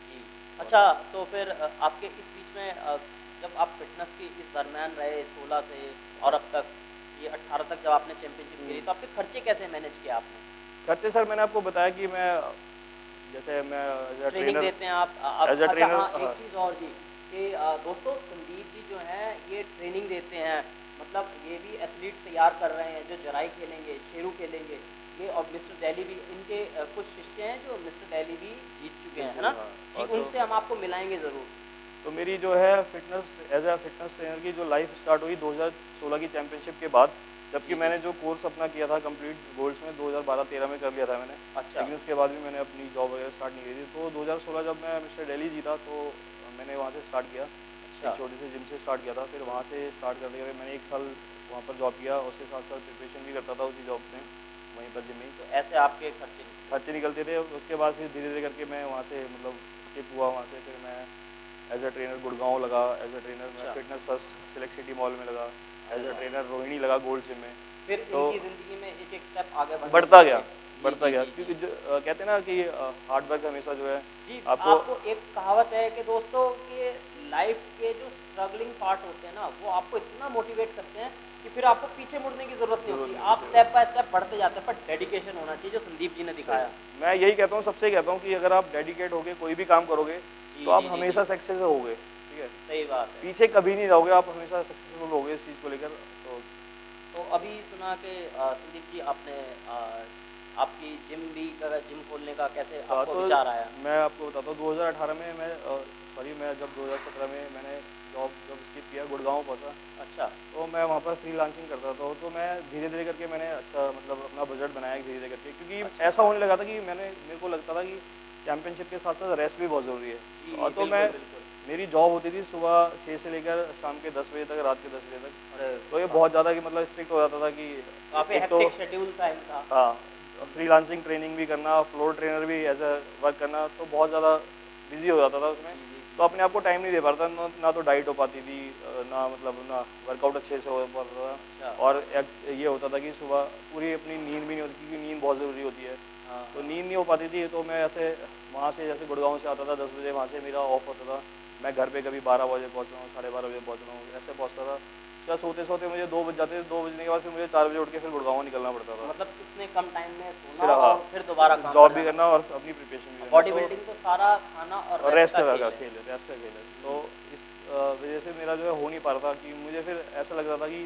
जी। बहुत अच्छा, तो फिर आपके इस बीच में जब आप फिटनेस के इस दरम्यान रहे 16 से और अब तक ये 18 तक जब आपने चैंपियनशिप खेली, तो आपके खर्चे कैसे मैनेज किया आपने? खर्चे सर, मैंने आपको बताया कि मैं जैसे मैं एज अ ट्रेनिंग ट्रेनर, देते हैं आप। एज अ अच्छा ट्रेनर, हाँ, एक चीज़ और जी कि दोस्तों संदीप जी जो हैं ये ट्रेनिंग देते हैं, मतलब ये भी एथलीट तैयार कर रहे हैं जो जराई खेलेंगे, शेरू खेलेंगे। ये और मिस्टर दिल्ली भी इनके कुछ शिष्य हैं जो मिस्टर दिल्ली भी जीत चुके हैं, है बिल्कुल ना हाँ। जी। और तो उनसे हम आपको मिलाएंगे ज़रूर। तो मेरी जो है fitness, as a fitness trainer की जो लाइफ स्टार्ट हुई 2016 की चैंपियनशिप के बाद, जबकि जी जी। मैंने जो कोर्स अपना किया था कंप्लीट गोल्ड्स में 2012-13 में कर लिया था मैंने। अच्छा। लेकिन उसके बाद भी मैंने अपनी जॉब वगैरह स्टार्ट नहीं की थी। तो 2016 जब मैं मिस्टर दिल्ली जीता तो मैंने वहाँ से स्टार्ट किया, अच्छा। एक छोटे से जिम से स्टार्ट किया था। फिर वहाँ से स्टार्ट करते हुए मैंने 1 साल वहाँ पर जॉब किया, उसके साथ साथ प्रिपरेशन भी करता था उसी जॉब में, वहीं पर जिम में ही। तो ऐसे आपके खर्चे निकले। खर्चे निकलते थे। उसके बाद फिर धीरे धीरे करके मैं वहाँ से मतलब स्किप हुआ वहाँ से। फिर मैं एज अ ट्रेनर गुड़गांव लगा, एज अ ट्रेनर मैं अच्छा। Fitness first select city mall में लगा, अरे एज अ वाह। ट्रेनर रोहिणी लगा गोल्ड जिम में। फिर तो इनकी ज़िंदगी में एक एक स्टेप आगे बढ़ता गया, लगे। जी बढ़ता जी गया जी जी। क्योंकि जो कहते हैं ना कि हार्ड वर्क हमेशा जो है जी, आपको। आपको एक कहावत है कि दोस्तों कि लाइफ के जो स्ट्रगलिंग पार्ट होते हैं ना वो आपको इतना मोटिवेट करते हैं कि फिर आपको पीछे मुड़ने की ज़रूरत नहीं जरूरत होती, नहीं आप होती। स्टेप बाय स्टेप बढ़ते जाते हैं। पर डेडिकेशन होना चाहिए जो संदीप जी ने सही, दिखाया। मैं यही कहता हूँ, सबसे कहता हूँ कि अगर आप डेडिकेट होगे कोई भी काम करोगे तो जी आप जी जी जी। हमेशा सक्सेस होगे, ठीक है, सही बात है। पीछे कभी नहीं रहोगे, आप हमेशा सक्सेसफुल होगे इस चीज़ को लेकर। तो तो अभी सुना कि संदीप जी आपने आपकी जिम भी जिम खोलने का कैसे आपको तो विचार आया? मैं आपको बताता हूँ 2018 में मैं सॉरी मैं जब 2017 में मैंने जब स्किप किया, गुड़गांव पहुँचा, अच्छा। तो मैं वहाँ पर फ्रीलांसिंग करता था। तो मैं धीरे धीरे करके मैंने अच्छा मतलब अपना बजट बनाया धीरे धीरे करके, क्योंकि अच्छा। ऐसा होने लगा था कि मेरे को लगता था कि चैंपियनशिप के साथ साथ रेस्ट भी बहुत ज़रूरी है। जी और तो मैं बिल्कुल बिल्कुल। मेरी जॉब होती थी सुबह 6 से लेकर शाम के 10 बजे तक, रात के 10 बजे तक। अरे तो ये वाह। बहुत ज़्यादा कि मतलब स्ट्रिक्ट हो जाता था कि काफ़ी एक तो हेक्टिक शेड्यूल था इनका। हाँ, फ्रीलांसिंग ट्रेनिंग भी करना, फ्लोर ट्रेनर भी एज अ वर्क करना, तो बहुत ज़्यादा बिजी हो जाता था उसमें। जी जी तो जी। अपने आप को टाइम नहीं दे पाता, ना तो डाइट हो पाती थी, ना मतलब ना वर्कआउट अच्छे से हो पाता अच्छा। था। और ये होता था कि सुबह पूरी अपनी नींद भी नहीं होती, क्योंकि नींद बहुत ज़रूरी होती है। हाँ तो हाँ। नींद नहीं हो पाती थी। तो मैं ऐसे वहाँ से जैसे गुड़गांव से आता था 10 बजे, वहाँ से मेरा ऑफ होता था, मैं घर पे कभी 12 बजे पहुँच रहा हूँ, 12:30 बजे पहुँच रहा हूँ, ऐसे पहुँचता था। क्या सोते सोते मुझे 2 बज जाते थे। 2 बजने के बाद फिर मुझे 4 बजे उठ के फिर गुड़गांव निकलना पड़ता था। मतलब इतने कम टाइम में फिर सोना और फिर दोबारा काम जॉब पर भी जाना। करना और अपनी प्रिपरेशन भी करना। बॉडी तो बिल्डिंग तो सारा खाना और और रेस्ट रेस्ट का का खेल है। खेल है, रेस्ट का खेल है। तो जी। इस वजह से मेरा जो है हो नहीं पा रहा था कि मुझे फिर ऐसा लग रहा था कि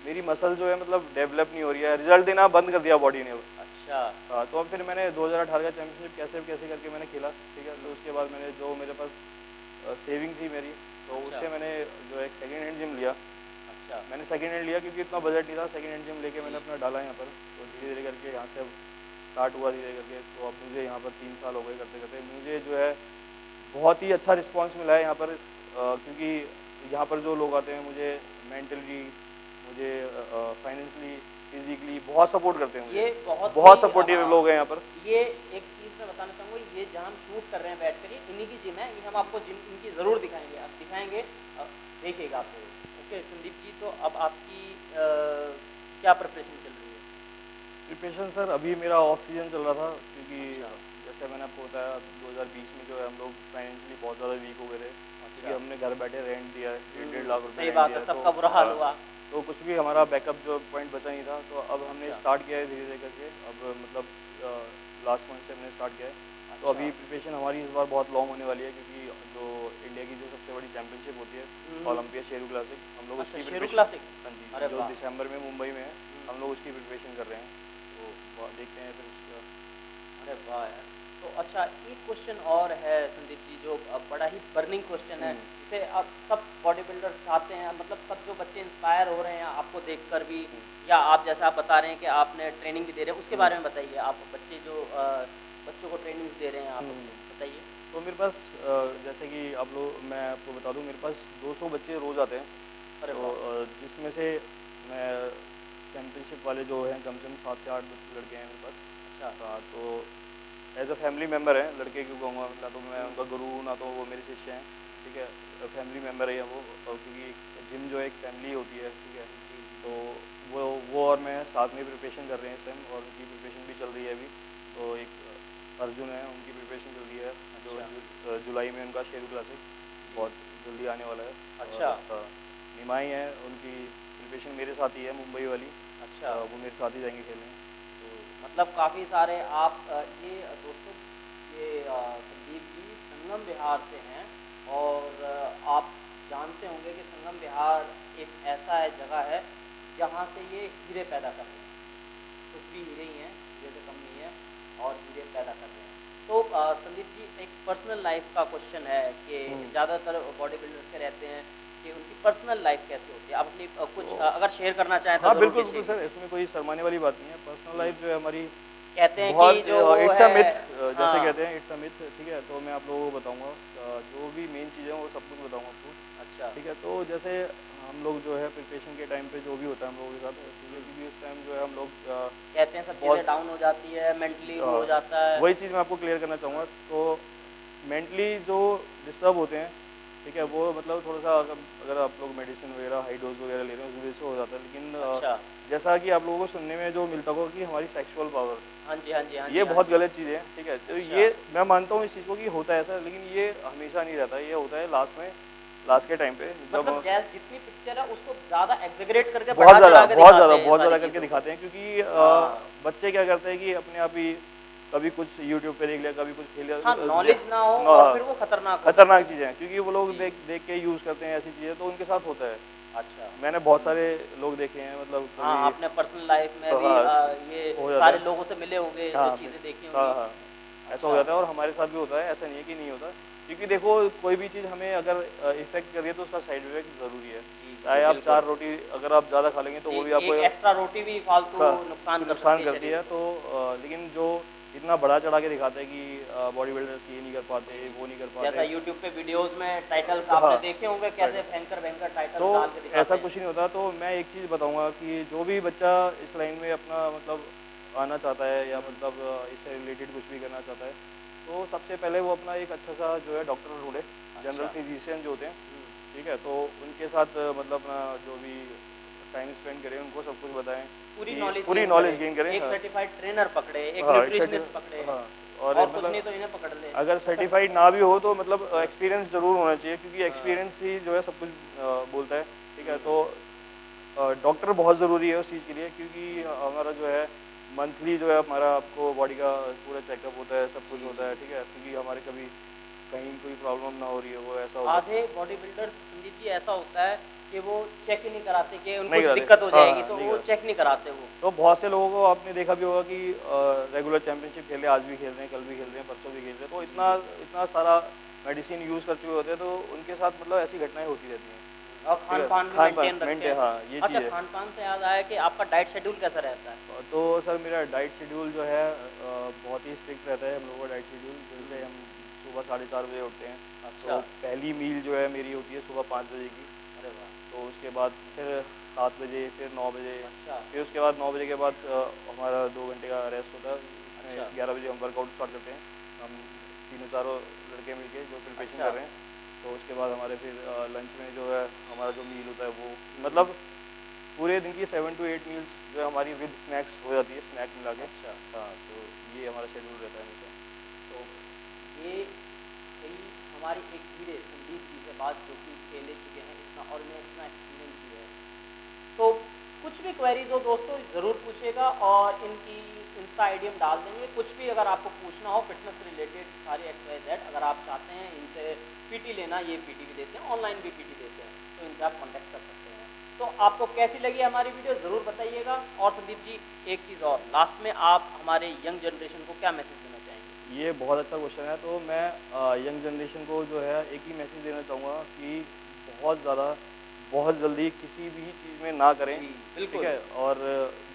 मेरी मसल जो है मतलब डेवलप नहीं हो रही है, रिजल्ट देना बंद कर दिया बॉडी ने। अच्छा। हाँ, तो अब फिर मैंने 2018 का चैंपियनशिप कैसे कैसे करके मैंने खेला, ठीक है। तो उसके बाद मैंने जो मेरे पास सेविंग थी मेरी, तो अच्छा। उससे मैंने जो एक सेकेंड हैंड जिम लिया। अच्छा। मैंने सेकेंड हैंड लिया क्योंकि इतना बजट नहीं था। सेकेंड हैंड जिम लेके मैंने जी। अपना डाला यहाँ पर। तो धीरे धीरे करके यहाँ से अब स्टार्ट हुआ धीरे करके। तो अब मुझे यहाँ पर 3 साल हो गए करते करते। मुझे जो है बहुत ही अच्छा रिस्पांस मिला है यहाँ पर, क्योंकि यहाँ पर जो लोग आते हैं मुझे मेंटली, मुझे फाइनेंशियली, फिजिकली बहुत सपोर्ट करते हैं मुझे। ये बहुत बहुत ही सपोर्टिव हाँ, लोग हैं यहाँ पर। ये एक चीज़ मैं बताना चाहूँगा, ये जहाँ हम शूट कर रहे हैं बैठ कर, ये इन्हीं की जिम है। ये हम आपको जिम इनकी ज़रूर दिखाएंगे, आप दिखाएंगे, देखिएगा आप ज़रूर। ओके संदीप जी, तो अब आपकी क्या प्रिपरेशन चल रही है? प्रिपरेशन सर अभी मेरा ऑफ सीजन चल रहा था, क्योंकि अच्छा। जैसे मैंने आपको बताया 2020 में जो है हम लोग फाइनेंशियली बहुत ज़्यादा वीक हो गए थे। क्योंकि हमने घर बैठे रेंट दिया है, 1.5 लाख रुपए सही रेंट बात दिया है, है, सबका बुरा हाल हुआ। तो कुछ भी हमारा बैकअप जो पॉइंट बचा नहीं था, तो अब हमने अच्छा। स्टार्ट किया है धीरे धीरे करके। अब मतलब लास्ट मंथ से हमने स्टार्ट किया है, तो अच्छा। अभी प्रिपरेशन हमारी इस बार बहुत लॉन्ग होने वाली है, क्योंकि जो इंडिया की जो सबसे बड़ी चैंपियनशिप होती है ओलंपिया शेरू क्लासिक, हम लोग अच्छा, उसकी शेरू प्रिपरेशन, क्लासिक। हाँ अरे जी, जो वाह। दिसंबर में मुंबई में है, हम लोग उसकी प्रिपरेशन कर रहे हैं, तो देखते हैं फिर उसका। अरे वाह यार। तो अच्छा, एक क्वेश्चन और है संदीप जी, जो बड़ा ही बर्निंग क्वेश्चन है, जिसे अब सब बॉडी बिल्डर चाहते हैं, मतलब सब जो बच्चे इंस्पायर हो रहे हैं आपको देखकर भी, या आप जैसा आप बता रहे हैं कि आपने ट्रेनिंग भी दे रहे हैं, उसके बारे में बताइए। आप बच्चे जो बच्चों को ट्रेनिंग दे रहे हैं आप, बताइए। तो मेरे पास जैसे कि आप लोग, मैं आपको बता दूं, मेरे पास 200 बच्चे रोज़ आते हैं, अरे तो वाह। जिसमें से मैं चैम्पियनशिप वाले जो हैं कम से कम 7 से 8 लड़के हैं मेरे पास। अच्छा। हाँ, तो एज अ फैमिली मेम्बर है, लड़के क्यों कहूँगा, ना तो मैं उनका गुरु हूँ, ना तो वो मेरे शिष्य हैं, ठीक है, फैमिली मेम्बर है वो, और क्योंकि जिम जो एक फैमिली होती है, ठीक है, तो वो और मैं साथ में प्रिपरेशन कर रहे हैं इस टाइम, और उनकी प्रिपरेशन भी चल रही है अभी। तो एक अर्जुन है, उनकी प्रिपरेशन चल रही है, जो जुलाई में उनका शेरू क्लासिक बहुत जल्दी आने वाला है। अच्छा। और निमाई है, उनकी प्रिपरेशन मेरे साथ ही है, मुंबई वाली। अच्छा। वो मेरे साथ ही जाएंगे खेलने। तो मतलब काफ़ी सारे आप ये दोस्तों, ये संदीप जी संगम बिहार से हैं, और आप जानते होंगे कि संगम बिहार एक ऐसा है, जगह है जहाँ से ये हीरे पैदा कर रहे हैं। कुछ भी हीरे ही हैं, हीरे से कम नहीं है, और हीरे पैदा कर रहे हैं। तो संदीप जी, एक पर्सनल लाइफ का क्वेश्चन है कि ज़्यादातर बॉडी बिल्डर्स के रहते हैं कि उनकी पर्सनल लाइफ कैसी होती है। आप अपनी कुछ अगर शेयर करना चाहें तो हाँ, ज़रूर बिल्कुल बिल्कुल कीजिए। सर, इसमें कोई शर्माने वाली बात नहीं है। पर्सनल लाइफ जो है हमारी कहते हैं कि बहुत, जो वो इट्स अ है। मिथ, जैसे हाँ। कहते हैं इट्स अ मिथ, ठीक है। तो मैं आप लोगों को बताऊंगा, जो भी मेन चीज़ें हैं वो सब कुछ बताऊंगा आपको, अच्छा। ठीक है। तो जैसे हम लोग जो है प्रिपरेशन के टाइम पे जो भी होता है हम लोगों के साथ, ठीक है, क्योंकि उस टाइम जो है हम लोग कहते हैं सब चीज़ें बहुत, डाउन हो जाती है, मेंटली वो हो जाता है। वही चीज़ मैं आपको क्लियर करना चाहूँगा। तो मेंटली जो डिस्टर्ब होते हैं, ठीक है, वो मतलब थोड़ा सा अगर आप लोग मेडिसिन वगैरह हाई डोज वगैरह ले रहे हैं, उस वजह से हो जाता है। लेकिन अच्छा। जैसा कि आप लोगों को सुनने में जो मिलता होगा कि हमारी सेक्सुअल पावर, हाँ जी, हाँ जी, हाँ ये जी, हाँ बहुत जी। गलत चीज़ है, ठीक है। तो अच्छा। ये मैं मानता हूँ इस चीज़ को कि होता है ऐसा, लेकिन ये हमेशा नहीं रहता, ये होता है लास्ट में, लास्ट के टाइम पे जब मतलब जैसे जितनी पिक्चर है उसको ज़्यादा एग्जेगरेट करके बहुत बढ़ा ज़्यादा चढ़ा के बहुत दिखाते ज़्यादा हैं ये बहुत सारी ज़्यादा करके चीज़ों को। दिखाते हैं, क्योंकि हाँ। बच्चे क्या करते हैं कि अपने आप ही कभी कुछ यूट्यूब पे देख लिया, कभी कुछ खेल लिया, हाँ, नॉलेज ना हो हाँ, और फिर वो खतरनाक हो सकता खतरनाक है। चीज़ें हैं, क्योंकि वो लोग जी। देख देख के यूज़ करते हैं ऐसी चीज़ें, तो उनके साथ होता है। अच्छा। मैंने बहुत सारे लोग देखे हैं, मतलब हाँ, कभी, आपने पर्सनल लाइफ में तो भी हाँ, ये हो जाता सारे है। लोगों से मिले होंगे, जो हाँ, चीज़ें देखी हाँ, होंगी। हाँ, ऐसा हो अच्छा। जाता है, और हमारे साथ भी होता है, ऐसा नहीं है कि नहीं होता। क्योंकि देखो, कोई भी चीज़ हमें अगर इफेक्ट कर रही है तो उसका साइड इफेक्ट ज़रूरी है। जी, चाहे जी, आप बिल्कुल। 4 रोटी अगर आप ज़्यादा खा लेंगे तो वो भी आपको एक एक्स्ट्रा रोटी भी फालतू हाँ, नुकसान कर नुकसान सकती है करती शरीर है। को। तो लेकिन जो इतना बढ़ा चढ़ा के दिखाते हैं कि बॉडी बिल्डर्स ये नहीं कर पाते, वो नहीं कर जैसा पाते, यूट्यूब पे वीडियोस में टाइटल्स आपने हाँ, देखे होंगे, कैसे भयंकर भयंकर तो टाइटल डाल के ऐसा दिखाते हैं। कुछ नहीं होता। तो मैं एक चीज़ बताऊंगा कि जो भी बच्चा इस लाइन में अपना मतलब आना चाहता है, या मतलब इससे रिलेटेड कुछ भी करना चाहता है, तो सबसे पहले वो अपना एक अच्छा सा जो है डॉक्टर ढूंढे, जनरल अच्छा। फिजिशियन जो होते हैं, ठीक है। तो उनके साथ मतलब अपना जो भी टाइम स्पेंड करें, उनको सब कुछ बताएं, पूरी कि नॉलेज पूरी गेन करे। नॉलेज गेन करें। एक हाँ, सर्टिफाइड ट्रेनर पकड़े, एक हाँ, न्यूट्रिशनिस्ट पकड़े, हाँ, और और कुछ नहीं मतलब तो इन्हें पकड़ ले। अगर सर्टिफाइड ना भी हो तो मतलब एक्सपीरियंस ज़रूर होना चाहिए, क्योंकि हाँ। एक्सपीरियंस ही जो है सब कुछ बोलता है, ठीक है। तो डॉक्टर बहुत ज़रूरी है उस चीज़ के लिए, क्योंकि हमारा जो है मंथली जो है हमारा आपको बॉडी का पूरा चेकअप होता है, सब कुछ जी, होता जी। है, ठीक है। क्योंकि हमारे कभी कहीं कोई प्रॉब्लम ना हो रही है, वो ऐसा होता आधे बॉडी बिल्डर संदीप जी ऐसा होता है कि वो चेक ही नहीं कराते कि उनको नहीं कुछ कराते। दिक्कत हो हाँ, जाएगी, हाँ, तो नहीं वो कराते। चेक नहीं कराते वो। तो बहुत से लोगों को आपने देखा भी होगा कि रेगुलर चैंपियनशिप खेले, आज भी खेल रहे हैं, कल भी खेल रहे हैं, परसों भी खेल रहे हैं, तो इतना इतना सारा मेडिसिन यूज़ कर चुके होते हैं, तो उनके साथ मतलब ऐसी घटनाएं होती रहती हैं, और ठीक खान है। पान भी खान पान मेंटेन रखें। हाँ, ये अच्छा, चीज़ है। खान पान से याद आया कि आपका डाइट शेड्यूल कैसा रहता है? तो सर मेरा डाइट शेड्यूल जो है बहुत ही स्ट्रिक्ट रहता है हम लोगों का डाइट शेड्यूल। जैसे हम सुबह 4:30 बजे उठते हैं, अच्छा। तो पहली मील जो है मेरी होती है सुबह 5 बजे की। अरे वाह। तो उसके बाद फिर 7 बजे, फिर 9 बजे, अच्छा। फिर उसके बाद 9 बजे के बाद हमारा 2 घंटे का रेस्ट होता है। अच्छा। इसमें 11 बजे हम वर्कआउट स्टार्ट करते हैं, हम तीनों चारों लड़के मिलके जो प्रिपरेशन अच्छा। कर रहे हैं। तो उसके बाद हमारे फिर लंच में जो है हमारा जो मील होता है वो मतलब पूरे दिन की 7 to 8 मील्स जो है हमारी विद स्नैक्स हो जाती है, स्नैक मिला के। अच्छा। हाँ, तो ये हमारा शेड्यूल रहता है हमेशा। तो ये कई हमारी एक हीरे संदीप जी से बाद जो कि खेले चुके हैं इतना और इन्हें इतना एक्सपीरियंस भी है। तो कुछ भी क्वेरीज हो दोस्तों ज़रूर पूछिएगा और इनकी इंस्टा आईडी हम डाल देंगे। कुछ भी अगर आपको पूछना हो फिटनेस रिलेटेड सारे XYZ, अगर आप चाहते हैं इनसे पीटी लेना, ये पीटी भी देते हैं, ऑनलाइन भी पीटी देते हैं, तो इनसे आप कॉन्टैक्ट कर सकते हैं। तो आपको कैसी लगी हमारी वीडियो ज़रूर बताइएगा। और संदीप जी एक चीज़ और, लास्ट में आप हमारे यंग जनरेशन को क्या मैसेज देना चाहेंगे? ये बहुत अच्छा क्वेश्चन है। तो मैं यंग जनरेशन को जो है एक ही मैसेज देना चाहूँगा कि बहुत जल्दी किसी भी चीज़ में ना करें, ठीक है। और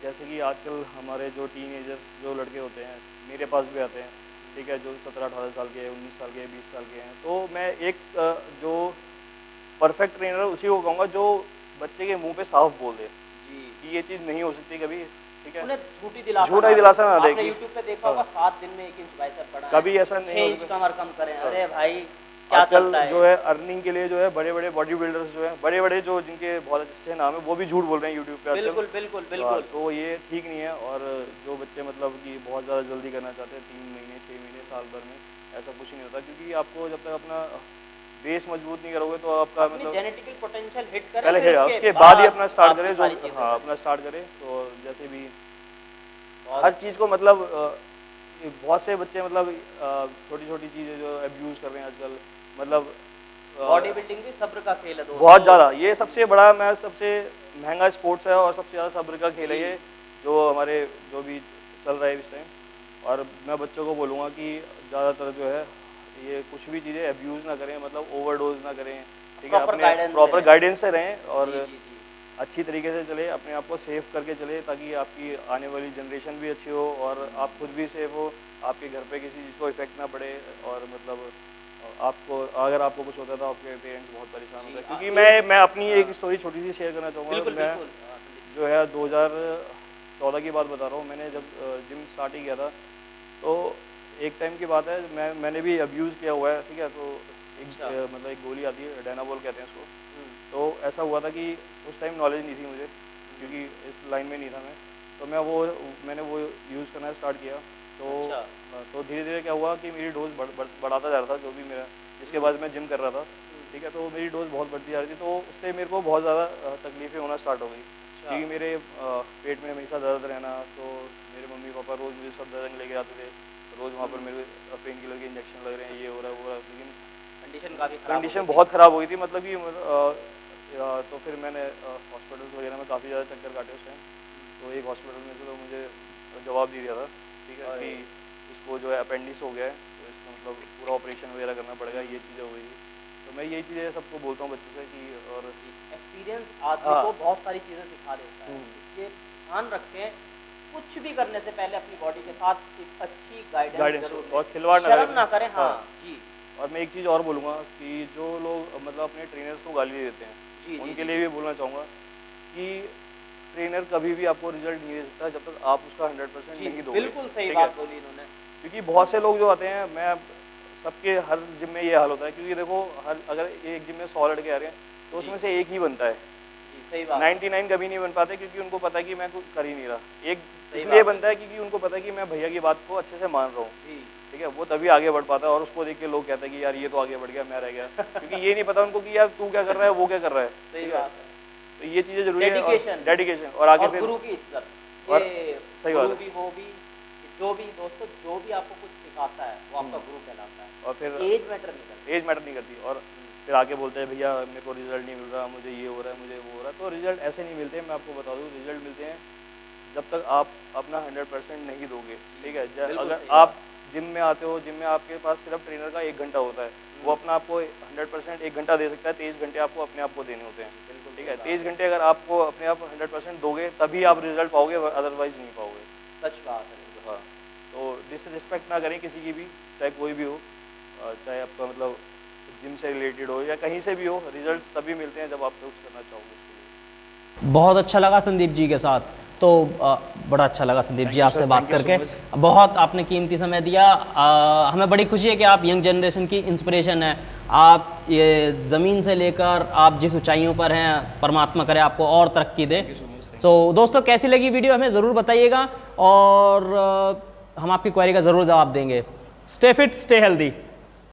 जैसे कि आजकल हमारे जो टीनेजर्स जो लड़के होते हैं मेरे पास भी आते हैं, ठीक है, जो 17-18 साल के, 19 साल के, 20 साल के हैं, तो मैं एक जो परफेक्ट ट्रेनर उसी को कहूँगा जो बच्चे के मुंह पे साफ बोल दे कि ये चीज़ नहीं हो सकती कभी, ठीक है। उन्हें झूठी दिलासा ना दे। आपने YouTube पे देखा होगा 7 दिन में 1 इंच बाइसेप बढ़ा, कभी ऐसा नहीं हो कमर कम करें। अरे भाई क्या आजकल चलता है? जो है अर्निंग के लिए जो है बड़े बड़े बॉडी बिल्डर्स जो है बड़े जो जिनके बहुत अच्छे नाम है वो भी झूठ बोल रहे हैं यूट्यूब पे आजकल। बिल्कुल। तो ये ठीक नहीं है। और जो बच्चे मतलब कि बहुत ज़्यादा जल्दी करना चाहते हैं 3 महीने 6 महीने साल भर में, ऐसा कुछ नहीं होता, क्योंकि आपको जब तक अपना बेस मजबूत नहीं करोगे तो आपका मतलब जेनेटिकल पोटेंशियल हिट करें, पहले उसके बाद ही अपना स्टार्ट करें। अपना स्टार्ट करें। तो जैसे भी हर चीज़ को मतलब बहुत से बच्चे मतलब छोटी छोटी चीज़ें जो अब्यूज़ कर रहे हैं आजकल, मतलब बॉडी बिल्डिंग भी सब्र का खेल है दोस्तों, बहुत ज़्यादा। ये सबसे महंगा स्पोर्ट्स है और सबसे ज़्यादा सब्र का खेल है ये, जो हमारे जो भी चल रहा है इस टाइम। और मैं बच्चों को बोलूँगा कि ज़्यादातर जो है ये कुछ भी चीज़ें अब्यूज़ ना करें, मतलब ओवरडोज ना करें, ठीक है। अपने प्रॉपर गाइडेंस से रहें और अच्छी तरीके से चले, अपने आप को सेफ करके चले, ताकि आपकी आने वाली जनरेशन भी अच्छी हो और आप खुद भी सेफ हो, आपके घर पे किसी चीज़ को इफेक्ट ना पड़े। और मतलब आपको अगर आपको कुछ होता है तो आपके पेरेंट्स बहुत परेशान होते हैं। क्योंकि मैं अपनी एक स्टोरी छोटी सी शेयर करना चाहूँगा। मैं जो है 2014 की बात बता रहा हूँ। मैंने जब जिम स्टार्ट ही किया था, तो एक टाइम की बात है, मैंने भी अब्यूज़ किया हुआ है, ठीक है। तो मतलब एक गोली आती है, डायनाबॉल कहते हैं उसको। तो ऐसा हुआ था कि उस टाइम नॉलेज नहीं थी मुझे, क्योंकि इस लाइन में नहीं था मैं। तो मैंने वो यूज़ करना स्टार्ट किया। तो धीरे धीरे क्या हुआ कि मेरी डोज बढ़ाता जा रहा था, जो भी मेरा, जिसके बाद मैं जिम कर रहा था, ठीक है। तो मेरी डोज बहुत बढ़ती जा रही थी, तो उससे मेरे को बहुत ज़्यादा तकलीफ़ें होना स्टार्ट हो गई, क्योंकि मेरे पेट में हमेशा दर्द रहना। तो मेरे मम्मी पापा रोज़ मुझे सफदरजंग लेके आते थे, रोज़ वहाँ पर मेरे पेन किलर के इंजेक्शन लग रहे हैं, ये हो रहा है वो हो रहा है। लेकिन कंडीशन बहुत ख़राब हो गई थी, मतलब कि तो फिर मैंने हॉस्पिटल्स वगैरह में काफ़ी ज़्यादा चक्कर काटे उस टाइम। तो एक हॉस्पिटल में से तो मुझे जवाब दे दिया था, ठीक है, कि इसको जो है अपेंडिक्स हो गया है, तो इसका मतलब पूरा ऑपरेशन वगैरह करना पड़ेगा, ये चीज़ें हो गई थी। तो मैं यही चीज़ें सबको बोलता हूँ बच्चों से कि, और एक्सपीरियंस आदमी को बहुत सारी चीज़ें सिखा देता है। ये ध्यान रखें, कुछ भी करने से पहले अपनी बॉडी के साथ एक अच्छी गाइडेंस और खिलवाड़ ना करें। हाँ जी। और मैं एक चीज़ और बोलूँगा कि जो लोग मतलब अपने ट्रेनर्स को गाली देते हैं, उनके लिए भी बोलना चाहूँगा कि ट्रेनर कभी भी आपको रिजल्ट नहीं दे सकता जब तक आप उसका 100% नहीं दोगे। बिल्कुल सही बात बोली इन्होंने। क्योंकि बहुत से लोग जो आते हैं, मैं सबके हर जिम में ये हाल होता है, क्योंकि देखो अगर एक जिम में 100 लड़के आ रहे हैं तो उसमें से एक ही बनता है। सही बात। 99 कभी नहीं बन पाते, क्योंकि उनको पता है कि मैं कुछ कर ही नहीं रहा। एक इसलिए बनता है क्योंकि उनको पता है कि मैं भैया की बात को अच्छे से मान रहा हूँ, ठीक है। वो तभी आगे बढ़ पाता है, और उसको देख के लोग कहते हैं कि यार ये तो आगे बढ़ गया, मैं रह गया। क्योंकि ये नहीं पता उनको कि यार तू क्या कर रहा है, वो क्या कर रहा है। सही बात है। तो ये चीज़ें जरूरी है, डेडिकेशन और आगे फिर गुरु की इज्जत। और सही बात है, वो भी जो भी दोस्तों जो भी आपको कुछ सिखाता है वो आपका गुरु कहलाता है। और फिर एज मैटर नहीं करती। और फिर आके बोलते हैं भैया मेरे को रिजल्ट नहीं मिल रहा, मुझे ये हो रहा है, मुझे वो हो रहा है। तो रिजल्ट ऐसे नहीं मिलते, मैं आपको बता दूँ, रिजल्ट मिलते हैं जब तक आप अपना 100% नहीं दोगे, ठीक है। अगर आप जिम में आते हो, जिम में आपके पास सिर्फ ट्रेनर का 1 घंटा होता है, वो अपना आपको 100% 1 घंटा दे सकता है, 23 घंटे आपको अपने आप को देने होते हैं, ठीक है। 23 घंटे अगर आपको अपने आप 100% दोगे तभी आप रिजल्ट पाओगे, अदरवाइज नहीं पाओगे। सच बात है। हाँ, तो डिसरिस्पेक्ट ना करें किसी की भी, चाहे कोई भी हो, चाहे आपका मतलब जिम से रिलेटेड हो या कहीं से भी हो। रिजल्ट्स तभी मिलते हैं जब आप कुछ करना चाहोगे। बहुत अच्छा लगा संदीप जी के साथ, तो बड़ा अच्छा लगा संदीप जी आपसे बात करके। बहुत आपने कीमती समय दिया। हमें बड़ी खुशी है कि आप यंग जनरेशन की इंस्पिरेशन है। आप ये ज़मीन से लेकर आप जिस ऊंचाइयों पर हैं, परमात्मा करे आपको और तरक्की दे। तो दोस्तों कैसी लगी वीडियो हमें ज़रूर बताइएगा, और हम आपकी क्वेरी का ज़रूर जवाब देंगे। Stay fit, stay healthy.